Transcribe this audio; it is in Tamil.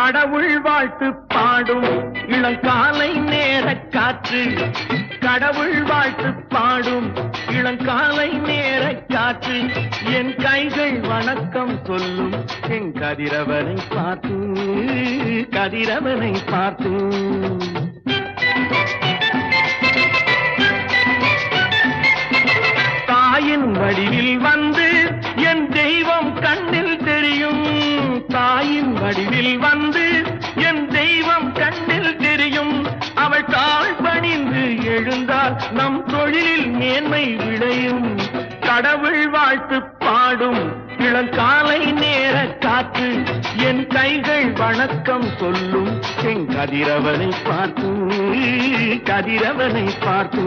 கடவுள் வாழ்த்து பாடும் இளங்காலை நேர காற்று, கடவுள் வாழ்த்து பாடும் இளங்காலை நேர காற்று, என் கைகள் வணக்கம் சொல்லும் என் கதிரவனை பார்த்து, கதிரவனை பார்த்து. தாயின் வடிவில் வந்து என் தெய்வம் கண்ணில் தெரியும், தாயின் வடிவில் வந்து என் தெய்வம் கண்ணில் தெரியும். அவள் தாழ் பணிந்து எழுந்தால் நம் தொழிலில் மேன்மை விளையும். கடவுள் வாழ்த்து பாடும் இளங்காலை நேர காற்று, என் கைகள் வணக்கம் சொல்லும் என் கதிரவனை பார்த்து, கதிரவனை பார்த்து.